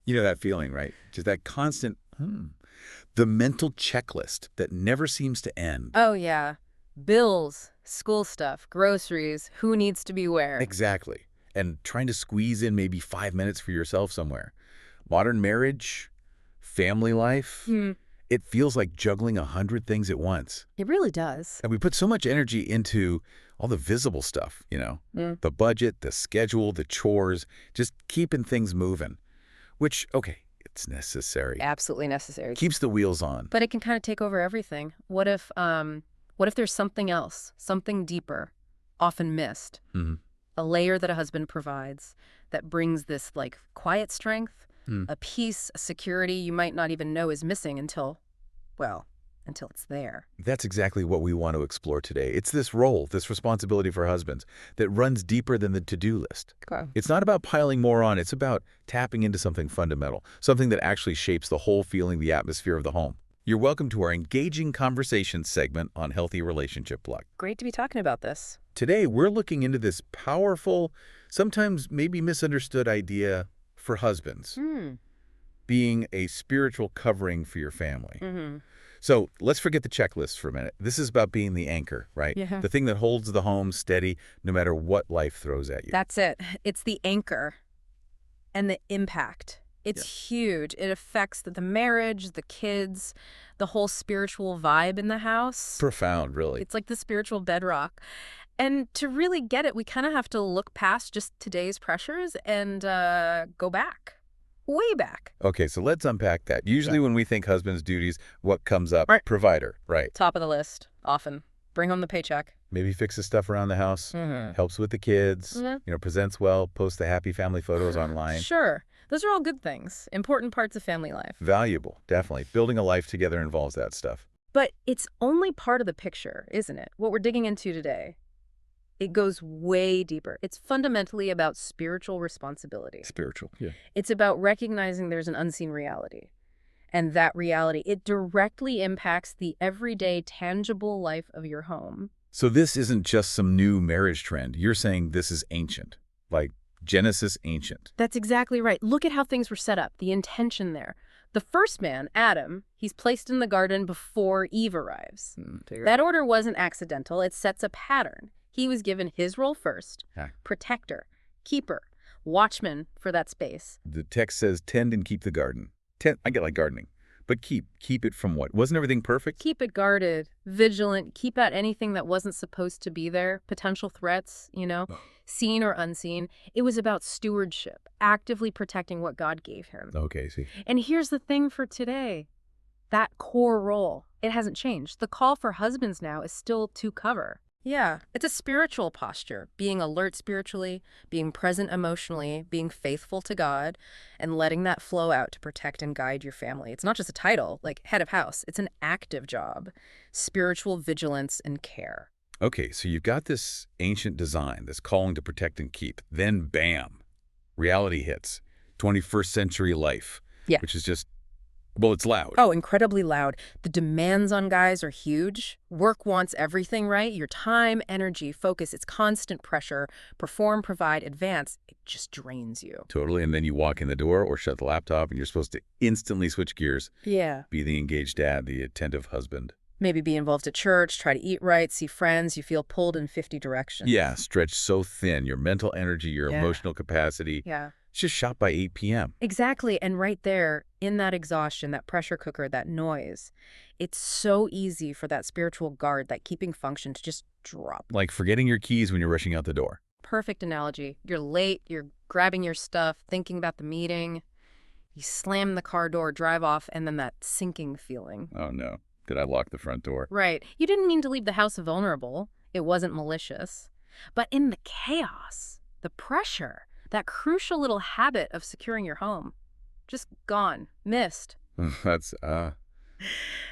You know that feeling, right? Just that constant, the mental checklist that never seems to end. Oh, yeah. Bills, school stuff, groceries, who needs to be where. Exactly. And trying to squeeze in maybe 5 minutes for yourself somewhere. Modern marriage, family life, Hmm. it feels like juggling 100 things at once. It really does. And we put so much energy into all the visible stuff, Mm. the budget, the schedule, the chores, just keeping things moving, which, okay, it's necessary. Absolutely necessary. Keeps the wheels on. But it can kind of take over everything. What if there's something else, something deeper, often missed, Hmm. a layer that a husband provides that brings this like quiet strength, Mm. a peace, a security you might not even know is missing until it's there. That's exactly what we want to explore today. It's this role, this responsibility for husbands that runs deeper than the to-do list. Okay. It's not about piling more on. It's about tapping into something fundamental, something that actually shapes the whole feeling, the atmosphere of the home. You're welcome to our engaging conversation segment on healthy relationship luck. Great to be talking about this. Today, we're looking into this powerful, sometimes maybe misunderstood idea for husbands, being a spiritual covering for your family. Mm-hmm. So let's forget the checklist for a minute. This is about being the anchor, right? Yeah. The thing that holds the home steady no matter what life throws at you. That's it. It's the anchor and the impact. It's huge. It affects the marriage, the kids, the whole spiritual vibe in the house. Profound, really. It's like the spiritual bedrock. And to really get it, we kind of have to look past just today's pressures and go back, way back. Okay, so let's unpack that. Usually when we think husband's duties, what comes up? Right. Provider, right. Top of the list, often. Bring home the paycheck. Maybe fixes stuff around the house, helps with the kids, presents well, posts the happy family photos online. Sure. Those are all good things, important parts of family life. Valuable, definitely. Building a life together involves that stuff. But it's only part of the picture, isn't it? What we're digging into today. It goes way deeper. It's fundamentally about spiritual responsibility. Spiritual, yeah. It's about recognizing there's an unseen reality. And that reality, it directly impacts the everyday, tangible life of your home. So this isn't just some new marriage trend. You're saying this is ancient, like Genesis ancient. That's exactly right. Look at how things were set up, the intention there. The first man, Adam, he's placed in the garden before Eve arrives. That order wasn't accidental. It sets a pattern. He was given his role first, protector, keeper, watchman for that space. The text says tend and keep the garden. I get like gardening. But keep it from what? Wasn't everything perfect? Keep it guarded, vigilant, keep out anything that wasn't supposed to be there, potential threats, seen or unseen. It was about stewardship, actively protecting what God gave him. Okay, see. And here's the thing for today. That core role, it hasn't changed. The call for husbands now is still to cover. Yeah, it's a spiritual posture, being alert spiritually, being present emotionally, being faithful to God, and letting that flow out to protect and guide your family. It's not just a title, like head of house. It's an active job, spiritual vigilance and care. Okay, so you've got this ancient design, this calling to protect and keep. Then, bam, reality hits. 21st century life, which is just, well, it's loud. Oh, incredibly loud. The demands on guys are huge. Work wants everything, right? Your time, energy, focus, it's constant pressure. Perform, provide, advance. It just drains you. Totally. And then you walk in the door or shut the laptop and you're supposed to instantly switch gears. Yeah. Be the engaged dad, the attentive husband. Maybe be involved at church, try to eat right, see friends. You feel pulled in 50 directions. Yeah, stretched so thin. Your mental energy, your emotional capacity. Yeah. It's just shot by 8 p.m. Exactly. And right there, in that exhaustion, that pressure cooker, that noise, it's so easy for that spiritual guard, that keeping function to just drop. Like forgetting your keys when you're rushing out the door. Perfect analogy. You're late, you're grabbing your stuff, thinking about the meeting. You slam the car door, drive off, and then that sinking feeling. Oh, no. Did I lock the front door? Right. You didn't mean to leave the house vulnerable. It wasn't malicious. But in the chaos, the pressure, that crucial little habit of securing your home, just gone, missed. That's,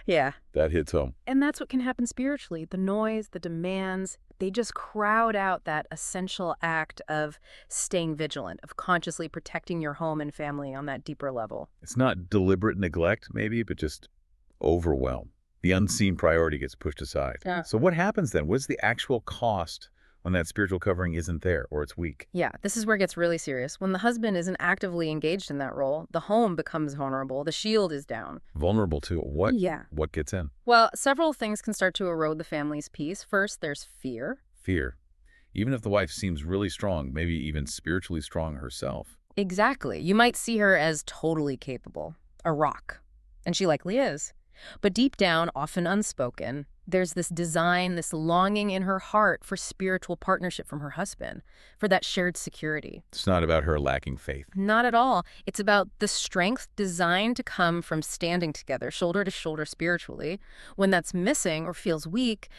Yeah. that hits home. And that's what can happen spiritually. The noise, the demands, they just crowd out that essential act of staying vigilant, of consciously protecting your home and family on that deeper level. It's not deliberate neglect, maybe, but just overwhelm. The unseen priority gets pushed aside. Yeah. So what happens then? What's the actual cost when that spiritual covering isn't there or it's weak. Yeah, this is where it gets really serious. When the husband isn't actively engaged in that role, the home becomes vulnerable, the shield is down. Vulnerable to what? Yeah. What gets in? Well, several things can start to erode the family's peace. First, there's fear. Fear. Even if the wife seems really strong, maybe even spiritually strong herself. Exactly. You might see her as totally capable, a rock. And she likely is. But deep down, often unspoken, there's this design, this longing in her heart for spiritual partnership from her husband, for that shared security. It's not about her lacking faith. Not at all. It's about the strength designed to come from standing together, shoulder to shoulder spiritually. When that's missing or feels weak,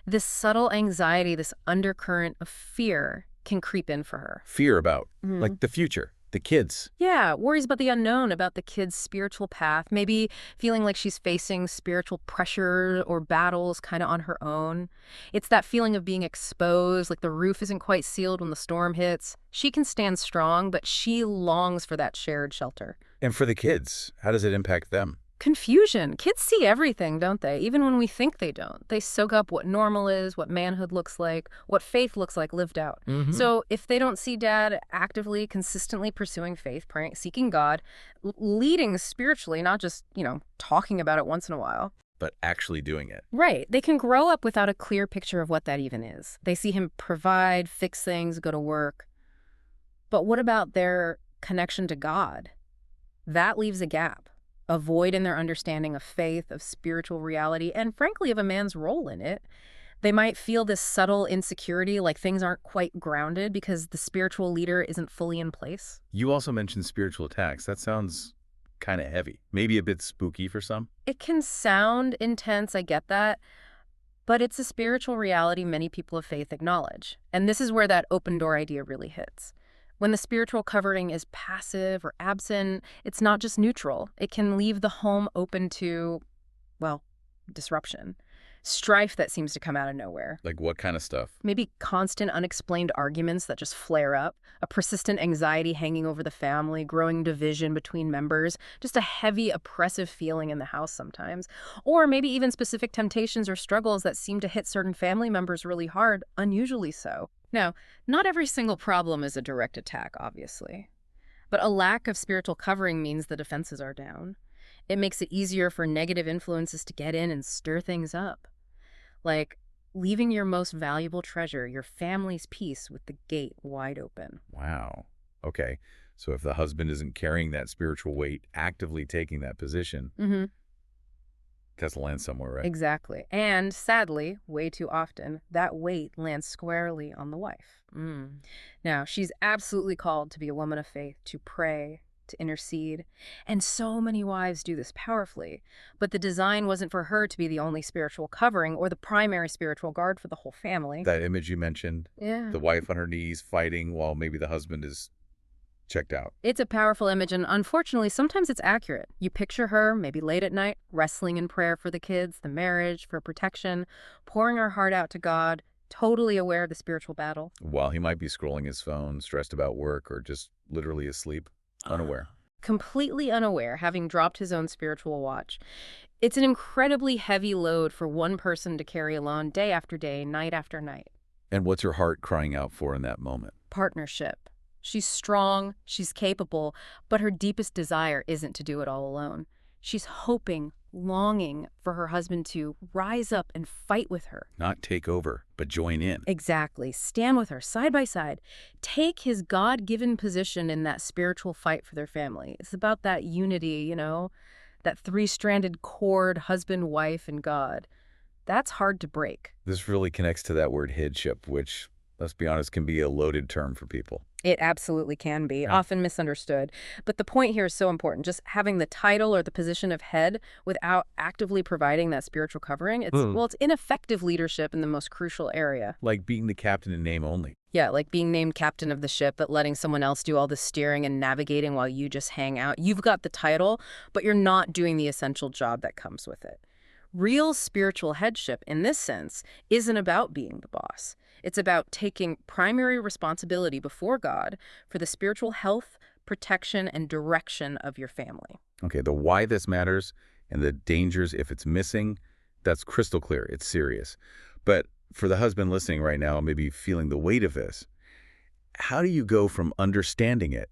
this subtle anxiety, this undercurrent of fear can creep in for her. Fear about, like, the future, the kids. Yeah, worries about the unknown, about the kid's spiritual path, maybe feeling like she's facing spiritual pressure or battles kind of on her own. It's that feeling of being exposed, like the roof isn't quite sealed when the storm hits. She can stand strong, but she longs for that shared shelter. And for the kids, how does it impact them? Confusion. Kids see everything, don't they? Even when we think they don't. They soak up what normal is, what manhood looks like, what faith looks like lived out. So if they don't see dad actively, consistently pursuing faith, praying, seeking God, leading spiritually, not just, talking about it once in a while. But actually doing it. Right. They can grow up without a clear picture of what that even is. They see him provide, fix things, go to work. But what about their connection to God? That leaves a gap. A void in their understanding of faith, of spiritual reality, and frankly, of a man's role in it. They might feel this subtle insecurity, like things aren't quite grounded because the spiritual leader isn't fully in place. You also mentioned spiritual attacks. That sounds kind of heavy. Maybe a bit spooky for some. It can sound intense, I get that, but it's a spiritual reality many people of faith acknowledge. And this is where that open door idea really hits. When the spiritual covering is passive or absent, it's not just neutral. It can leave the home open to, disruption. Strife that seems to come out of nowhere. Like what kind of stuff? Maybe constant unexplained arguments that just flare up, a persistent anxiety hanging over the family, growing division between members, just a heavy, oppressive feeling in the house sometimes. Or maybe even specific temptations or struggles that seem to hit certain family members really hard, unusually so. Now, not every single problem is a direct attack, obviously. But a lack of spiritual covering means the defenses are down. It makes it easier for negative influences to get in and stir things up. Like leaving your most valuable treasure, your family's peace, with the gate wide open. Wow. Okay. So if the husband isn't carrying that spiritual weight, actively taking that position, it has to land somewhere, right? Exactly. And sadly, way too often, that weight lands squarely on the wife. Now, she's absolutely called to be a woman of faith, to pray, to intercede. And so many wives do this powerfully. But the design wasn't for her to be the only spiritual covering or the primary spiritual guard for the whole family. That image you mentioned, Yeah. the wife on her knees fighting while maybe the husband is checked out. It's a powerful image, and unfortunately, sometimes it's accurate. You picture her, maybe late at night, wrestling in prayer for the kids, the marriage, for protection, pouring her heart out to God, totally aware of the spiritual battle. While he might be scrolling his phone, stressed about work, or just literally asleep, unaware. Completely unaware, having dropped his own spiritual watch. It's an incredibly heavy load for one person to carry alone day after day, night after night. And what's her heart crying out for in that moment? Partnership. She's strong, she's capable, but her deepest desire isn't to do it all alone. She's hoping, longing for her husband to rise up and fight with her. Not take over, but join in. Exactly. Stand with her, side by side. Take his God-given position in that spiritual fight for their family. It's about that unity, that three-stranded cord, husband, wife, and God. That's hard to break. This really connects to that word headship, which, let's be honest, can be a loaded term for people. It absolutely can be, often misunderstood. But the point here is so important. Just having the title or the position of head without actively providing that spiritual covering, it's ineffective leadership in the most crucial area. Like being the captain in name only. Yeah, like being named captain of the ship, but letting someone else do all the steering and navigating while you just hang out. You've got the title, but you're not doing the essential job that comes with it. Real spiritual headship, in this sense, isn't about being the boss. It's about taking primary responsibility before God for the spiritual health, protection, and direction of your family. Okay, the why this matters and the dangers if it's missing, that's crystal clear. It's serious. But For the husband listening right now, maybe feeling the weight of this, how do you go from understanding it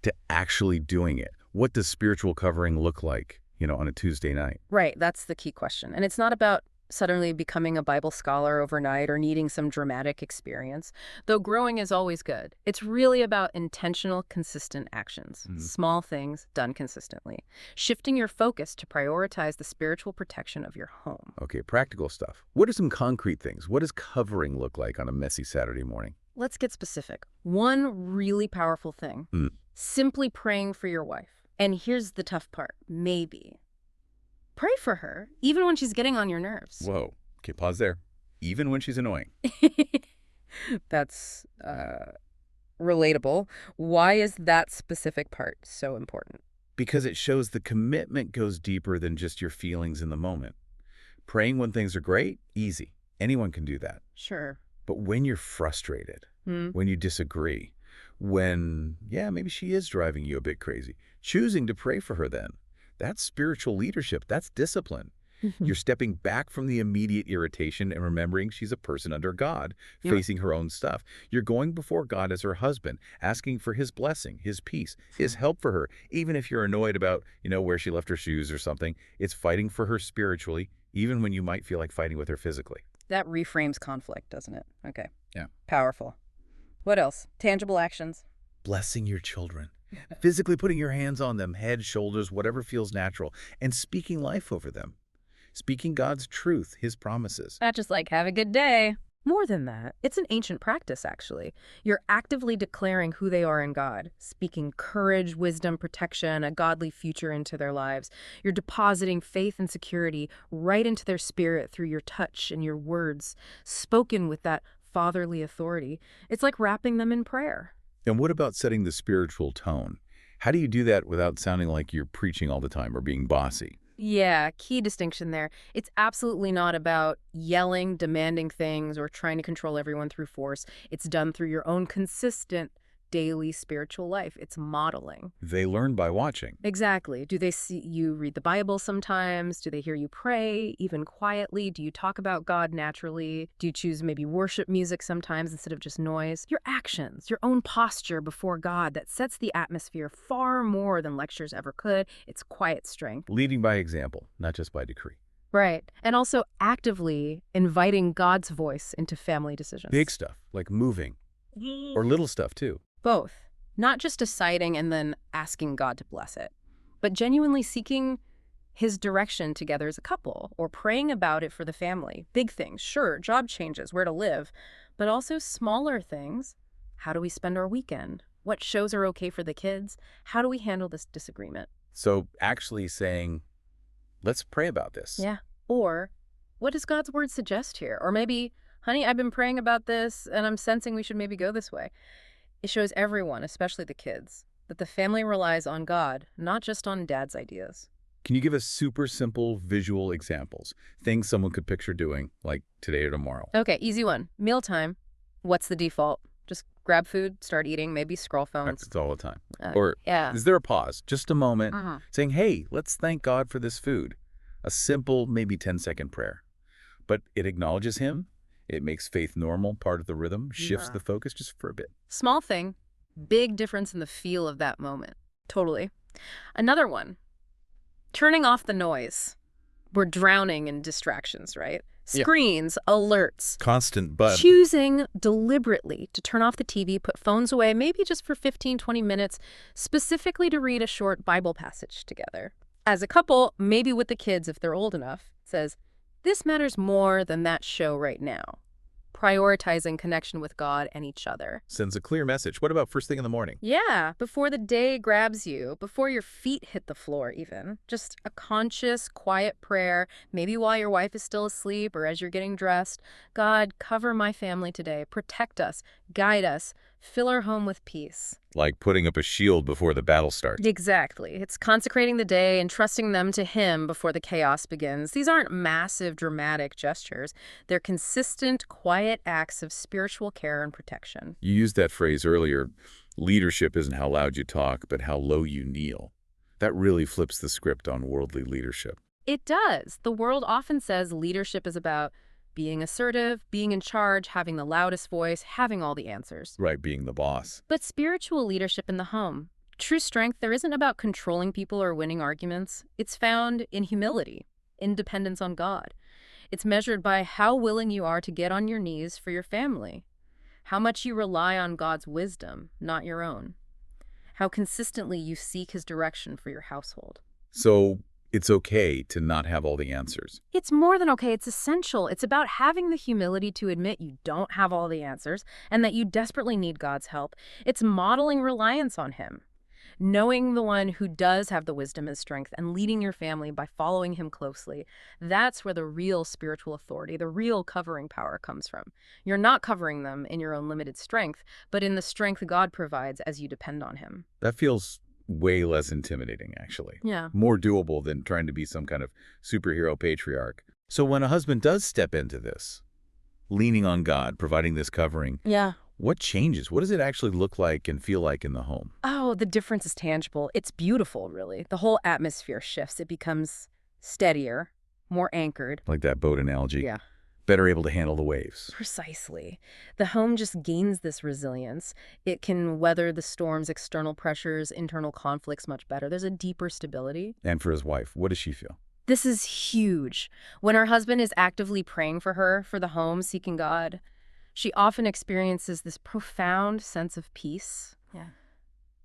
to actually doing it? What does spiritual covering look like, on a Tuesday night? Right, that's the key question. And it's not about suddenly becoming a Bible scholar overnight or needing some dramatic experience, though growing is always good. It's really about intentional, consistent actions, Mm. small things done consistently, shifting your focus to prioritize the spiritual protection of your home. Okay, practical stuff. What are some concrete things? What does covering look like on a messy Saturday morning? Let's get specific. One really powerful thing, Mm. simply praying for your wife. And here's the tough part, maybe. Pray for her, even when she's getting on your nerves. Whoa. Okay, pause there. Even when she's annoying. That's relatable. Why is that specific part so important? Because it shows the commitment goes deeper than just your feelings in the moment. Praying when things are great, easy. Anyone can do that. Sure. But when you're frustrated, Hmm. when you disagree, when, maybe she is driving you a bit crazy, choosing to pray for her then, that's spiritual leadership. That's discipline. You're stepping back from the immediate irritation and remembering she's a person under God, Yeah. facing her own stuff. You're going before God as her husband, asking for his blessing, his peace, his help for her. Even if you're annoyed about, where she left her shoes or something, it's fighting for her spiritually, even when you might feel like fighting with her physically. That reframes conflict, doesn't it? Okay. Yeah. Powerful. What else? Tangible actions. Blessing your children. Physically putting your hands on them, head, shoulders, whatever feels natural, and speaking life over them. Speaking God's truth, his promises. Not just like, have a good day. More than that, it's an ancient practice, actually. You're actively declaring who they are in God, speaking courage, wisdom, protection, a godly future into their lives. You're depositing faith and security right into their spirit through your touch and your words, spoken with that fatherly authority. It's like wrapping them in prayer. And what about setting the spiritual tone? How do you do that without sounding like you're preaching all the time or being bossy? Yeah, key distinction there. It's absolutely not about yelling, demanding things, or trying to control everyone through force. It's done through your own consistent daily spiritual life. It's modeling. They learn by watching. Exactly. Do they see you read the Bible sometimes? Do they hear you pray, even quietly? Do you talk about God naturally? Do you choose maybe worship music sometimes instead of just noise? Your actions, your own posture before God that sets the atmosphere far more than lectures ever could. It's quiet strength. Leading by example, not just by decree. Right. And also actively inviting God's voice into family decisions. Big stuff, like moving, or little stuff too. Both. Not just deciding and then asking God to bless it, but genuinely seeking his direction together as a couple or praying about it for the family. Big things, sure, job changes, where to live, but also smaller things. How do we spend our weekend? What shows are okay for the kids? How do we handle this disagreement? So actually saying, let's pray about this. Yeah. Or what does God's word suggest here? Or maybe, honey, I've been praying about this and I'm sensing we should maybe go this way. It shows everyone, especially the kids, that the family relies on God, not just on dad's ideas. Can you give us super simple visual examples? Things someone could picture doing, like today or tomorrow. Okay, easy one. Mealtime. What's the default? Just grab food, start eating, maybe scroll phones. It's all the time. Uh, Or yeah. is there a pause, just a moment, Mhm. saying, hey, let's thank God for this food? A simple, maybe 10-second prayer. But it acknowledges him. It makes faith normal, part of the rhythm, shifts Yeah. the focus just for a bit. Small thing, big difference in the feel of that moment. Totally. Another one, turning off the noise. We're drowning in distractions, right? Yeah. Screens, alerts. Constant but. Choosing deliberately to turn off the TV, put phones away, maybe just for 15, 20 minutes, specifically to read a short Bible passage together. As a couple, maybe with the kids if they're old enough, says, this matters more than that show right now. Prioritizing connection with God and each other. Sends a clear message. What about first thing in the morning? Yeah, before the day grabs you, before your feet hit the floor even. Just a conscious, quiet prayer, maybe while your wife is still asleep or as you're getting dressed. God, cover my family today. Protect us. Guide us. Fill our home with peace. Like putting up a shield before the battle starts. Exactly. It's consecrating the day and trusting them to him before the chaos begins. These aren't massive, dramatic gestures. They're consistent, quiet acts of spiritual care and protection. You used that phrase earlier, leadership isn't how loud you talk, but how low you kneel. That really flips the script on worldly leadership. It does. The world often says leadership is about being assertive, being in charge, having the loudest voice, having all the answers. Right, being the boss. But spiritual leadership in the home, true strength there isn't about controlling people or winning arguments. It's found in humility, in dependence on God. It's measured by how willing you are to get on your knees for your family, how much you rely on God's wisdom, not your own, how consistently you seek his direction for your household. So it's okay to not have all the answers. It's more than okay, it's essential. It's about having the humility to admit you don't have all the answers and that you desperately need God's help. It's modeling reliance on him, knowing the one who does have the wisdom and strength and leading your family by following him closely. That's where the real spiritual authority, the real covering power comes from. You're not covering them in your own limited strength, but in the strength God provides as you depend on him. That feels way less intimidating, actually. Yeah. More doable than trying to be some kind of superhero patriarch. So when a husband does step into this, leaning on God, providing this covering, Yeah. what changes? What does it actually look like and feel like in the home? Oh, the difference is tangible. It's beautiful, really. The whole atmosphere shifts. It becomes steadier, more anchored. Like that boat analogy. Yeah. Better able to handle the waves. Precisely. The home just gains this resilience. It can weather the storms, external pressures, internal conflicts much better. There's a deeper stability. And for his wife, what does she feel? This is huge. When her husband is actively praying for her, for the home, seeking God, she often experiences this profound sense of peace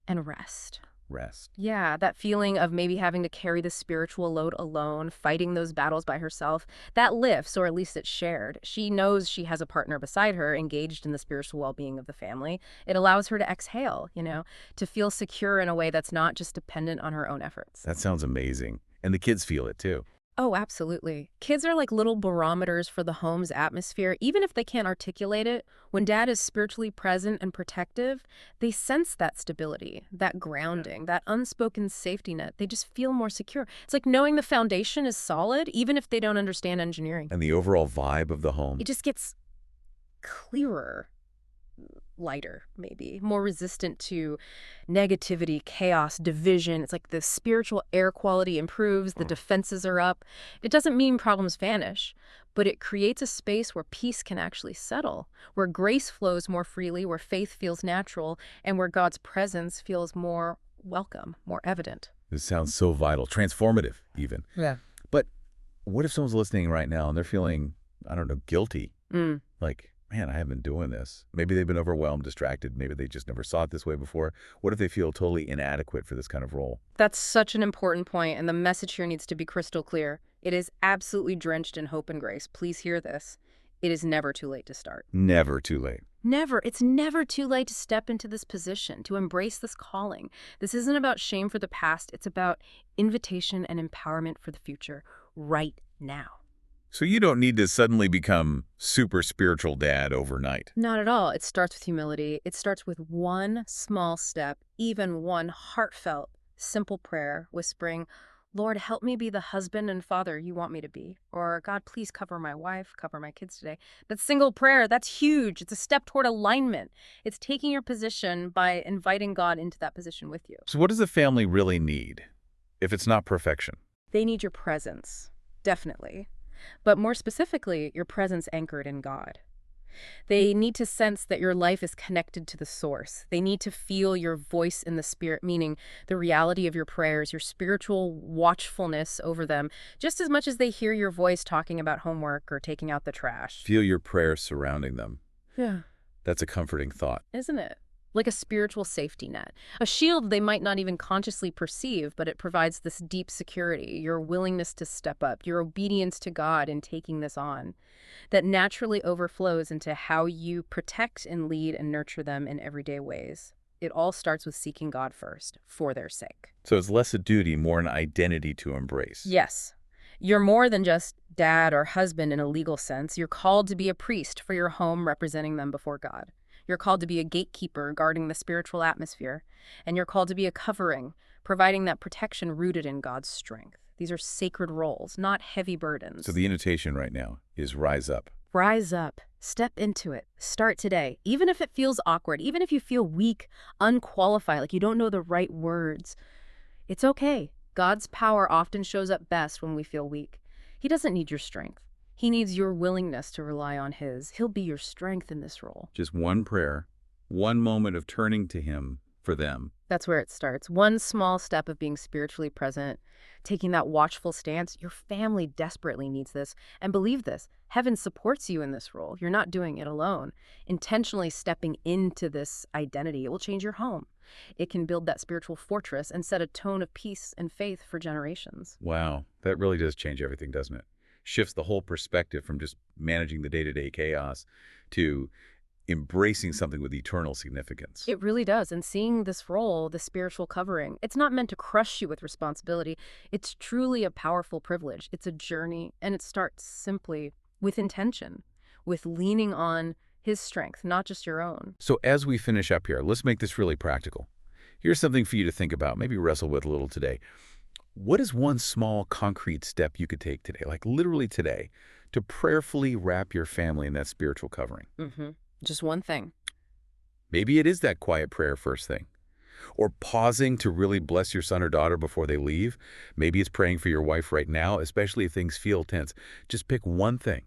and rest. Rest. Yeah, that feeling of maybe having to carry the spiritual load alone, fighting those battles by herself, that lifts, or at least it's shared. She knows she has a partner beside her, engaged in the spiritual well-being of the family. It allows her to exhale, to feel secure in a way that's not just dependent on her own efforts. That sounds amazing. And the kids feel it, too. Oh, absolutely. Kids are like little barometers for the home's atmosphere. Even if they can't articulate it, when dad is spiritually present and protective, they sense that stability, that grounding, that unspoken safety net. They just feel more secure. It's like knowing the foundation is solid, even if they don't understand engineering. And the overall vibe of the home. It just gets clearer, lighter, maybe, more resistant to negativity, chaos, division. It's like the spiritual air quality improves, the defenses are up. It doesn't mean problems vanish, but it creates a space where peace can actually settle, where grace flows more freely, where faith feels natural, and where God's presence feels more welcome, more evident. This sounds so vital, transformative even. Yeah. But what if someone's listening right now and they're feeling, I don't know, guilty? Like, man, I haven't been doing this. Maybe they've been overwhelmed, distracted. Maybe they just never saw it this way before. What if they feel totally inadequate for this kind of role? That's such an important point, and the message here needs to be crystal clear. It is absolutely drenched in hope and grace. Please hear this. It is never too late to start. Never too late. Never. It's never too late to step into this position, to embrace this calling. This isn't about shame for the past. It's about invitation and empowerment for the future right now. So you don't need to suddenly become super spiritual dad overnight. Not at all. It starts with humility. It starts with one small step, even one heartfelt, simple prayer, whispering, Lord, help me be the husband and father you want me to be. Or, God, please cover my wife, cover my kids today. That single prayer, that's huge. It's a step toward alignment. It's taking your position by inviting God into that position with you. So what does a family really need if it's not perfection? They need your presence, definitely. But more specifically, your presence anchored in God. They need to sense that your life is connected to the source. They need to feel your voice in the spirit, meaning the reality of your prayers, your spiritual watchfulness over them, just as much as they hear your voice talking about homework or taking out the trash. Feel your prayers surrounding them. Yeah. That's a comforting thought. Isn't it? Like a spiritual safety net. A shield they might not even consciously perceive, but it provides this deep security, your willingness to step up, your obedience to God in taking this on, that naturally overflows into how you protect and lead and nurture them in everyday ways. It all starts with seeking God first, for their sake. So it's less a duty, more an identity to embrace. Yes. You're more than just dad or husband in a legal sense. You're called to be a priest for your home, representing them before God. You're called to be a gatekeeper, guarding the spiritual atmosphere. And you're called to be a covering, providing that protection rooted in God's strength. These are sacred roles, not heavy burdens. So the invitation right now is rise up. Rise up. Step into it. Start today. Even if it feels awkward, even if you feel weak, unqualified, like you don't know the right words, it's okay. God's power often shows up best when we feel weak. He doesn't need your strength. He needs your willingness to rely on his. He'll be your strength in this role. Just one prayer, one moment of turning to him for them. That's where it starts. One small step of being spiritually present, taking that watchful stance. Your family desperately needs this. And believe this, heaven supports you in this role. You're not doing it alone. Intentionally stepping into this identity, it will change your home. It can build that spiritual fortress and set a tone of peace and faith for generations. Wow, that really does change everything, doesn't it? Shifts the whole perspective from just managing the day-to-day chaos to embracing something with eternal significance. It really does. And seeing this role, the spiritual covering, it's not meant to crush you with responsibility. It's truly a powerful privilege. It's a journey, and it starts simply with intention, with leaning on his strength, not just your own. So as we finish up here, let's make this really practical. Here's something for you to think about, maybe wrestle with a little today. What is one small, concrete step you could take today, like literally today, to prayerfully wrap your family in that spiritual covering? Just one thing. Maybe it is that quiet prayer first thing. Or pausing to really bless your son or daughter before they leave. Maybe it's praying for your wife right now, especially if things feel tense. Just pick one thing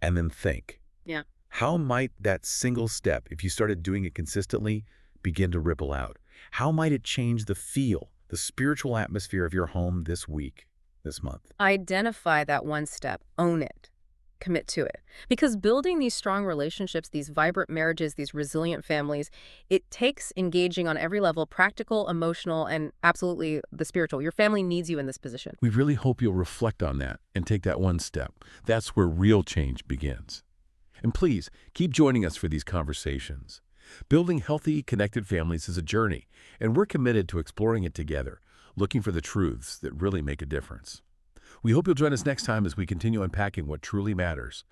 and then think. Yeah. How might that single step, if you started doing it consistently, begin to ripple out? How might it change the feel, the spiritual atmosphere of your home this week, this month? Identify that one step. Own it. Commit to it. Because building these strong relationships, these vibrant marriages, these resilient families, it takes engaging on every level, practical, emotional, and absolutely the spiritual. Your family needs you in this position. We really hope you'll reflect on that and take that one step. That's where real change begins. And please, keep joining us for these conversations. Building healthy, connected families is a journey, and we're committed to exploring it together, looking for the truths that really make a difference. We hope you'll join us next time as we continue unpacking what truly matters.